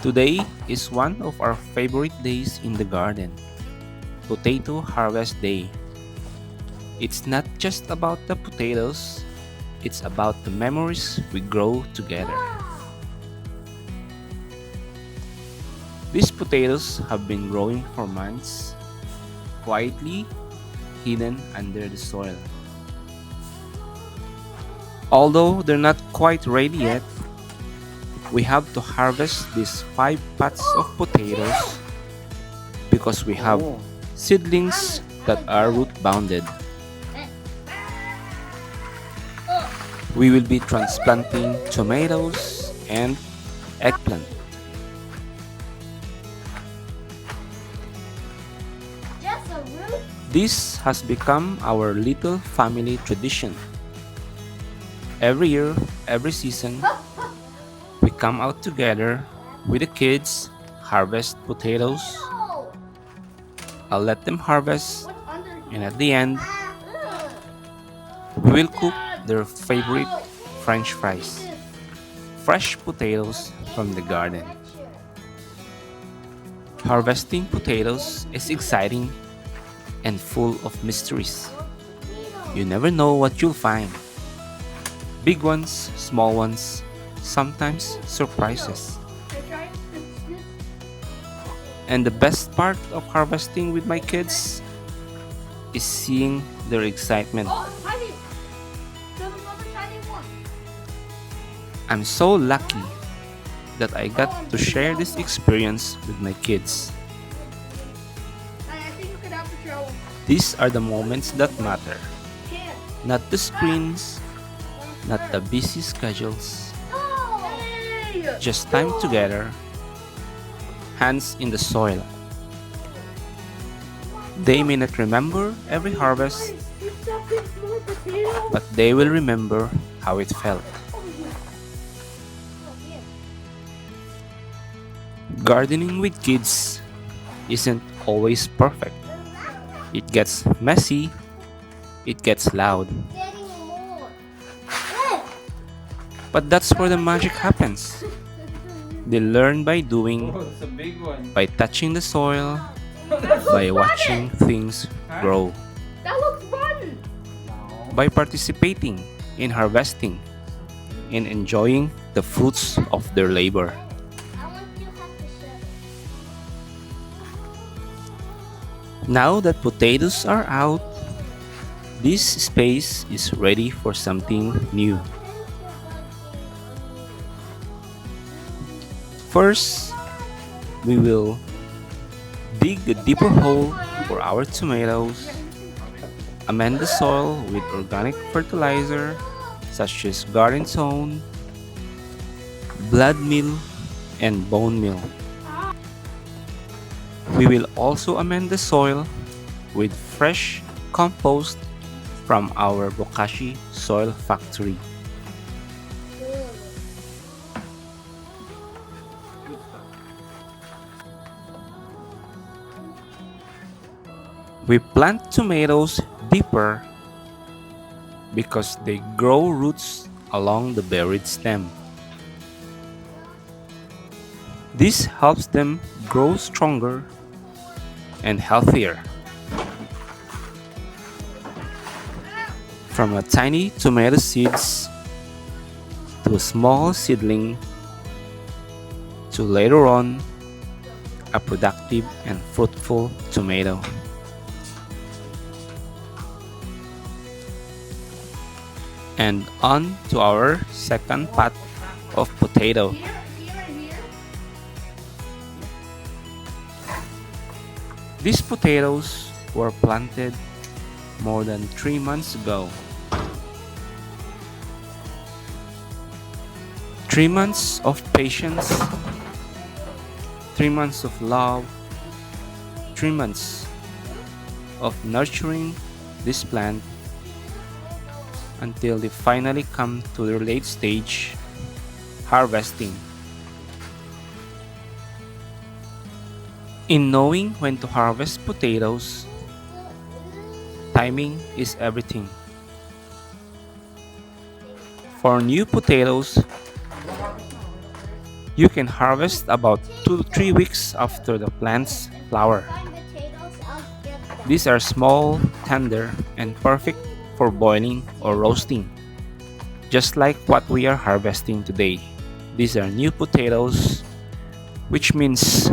Today is one of our favorite days in the garden, Potato Harvest Day. It's not just about the potatoes, it's about the memories we grow together. These potatoes have been growing for months, quietly hidden under the soil. Although they're not quite ready yet, we have to harvest these 5 pots of potatoes because we have Oh, seedlings that are root bounded. We will be transplanting tomatoes and eggplant. Just a root? This has become our little family tradition. Every year, every season, we come out together with the kids, harvest potatoes. No! I'll let them harvest, What's under and here? at the end, Ugh. we will cook Dad, their favorite no! French Eat fries, this. fresh potatoes from the garden. Lecture. Harvesting potatoes is exciting and full of mysteries. You never know what you'll find. Big ones, small ones, sometimes surprises. And the best part of harvesting with my kids is seeing their excitement. Oh, tiny! There's another tiny one. I'm so lucky that I got to share this experience with my kids. I think you could have the trail one. These are the moments that matter, Can. not the screens, not the busy schedules, No! Hey! just time together, hands in the soil. They may not remember every harvest, You stuck in more potatoes? but they will remember how it felt. Oh, yeah. Oh, yeah. Gardening with kids isn't always perfect. It gets messy, it gets loud, Getting more. but that's where the magic happens. They learn by doing, oh, it's a big one. by touching the soil, That by looks watching fun. things grow, That looks fun. No. by participating in harvesting and enjoying the fruits of their labor. I want you to have to shut it. Now that potatoes are out, this space is ready for something new. First, we will dig a deeper hole for our tomatoes, amend the soil with organic fertilizer such as garden sown, blood meal, and bone meal. We will also amend the soil with fresh compost from our Bokashi Soil Factory. We plant tomatoes deeper because they grow roots along the buried stem. This helps them grow stronger and healthier. From a tiny tomato seeds to a small seedling to later on a productive and fruitful tomato. And on to our second pot of potato. Here and here. These potatoes were planted more than 3 months ago. 3 months of patience, 3 months of love, 3 months of nurturing this plant until they finally come to their late stage, harvesting. In knowing when to harvest potatoes, timing is everything. For new potatoes, You can harvest about 2 to 3 weeks after the plants flower. Find potatoes, I'll get them. These are small, tender, and perfect for boiling or roasting, just like what we are harvesting today. These are new potatoes, which means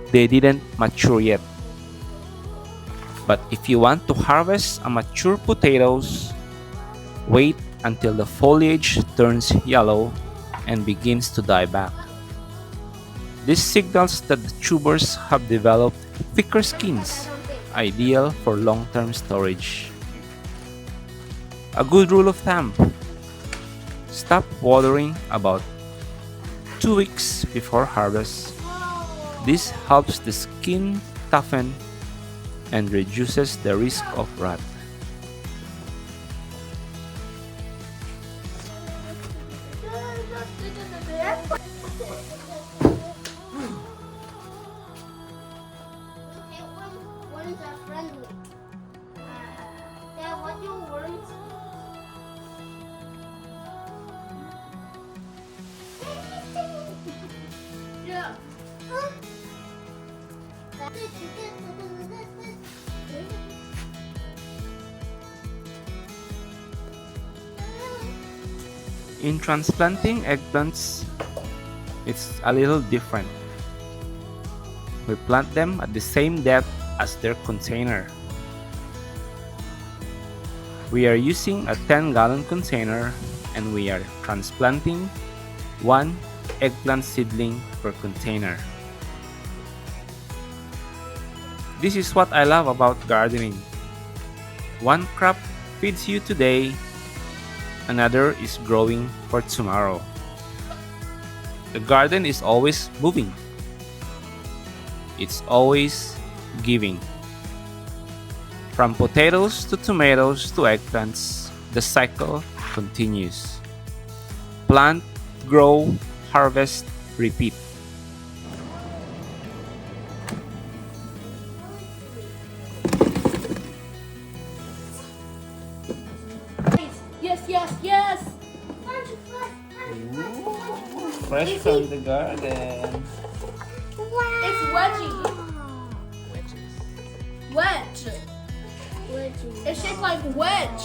they didn't mature yet. But if you want to harvest a mature potatoes, wait until the foliage turns yellow and begins to die back. This signals that the tubers have developed thicker skins, ideal for long-term storage. A good rule of thumb: stop watering about 2 weeks before harvest. This helps the skin toughen and reduces the risk of rot. Okay, worms are friendly. Dad, what do worms? Yeah. In transplanting eggplants, it's a little different. We plant them at the same depth as their container. We are using a 10-gallon container and we are transplanting one eggplant seedling per container. This is what I love about gardening. One crop feeds you today, another is growing for tomorrow. The garden is always moving. It's always giving. From potatoes to tomatoes to eggplants, the cycle continues. Plant, grow, harvest, repeat. Yes, yes, yes. Fresh from the garden. It's wedgie. Wedge. It's shaped like wedge.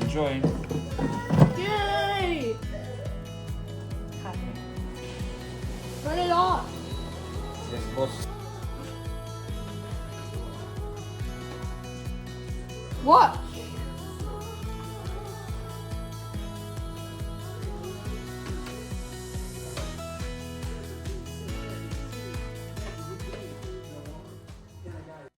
Enjoy. Yay! Turn it off. Yes, boss. What?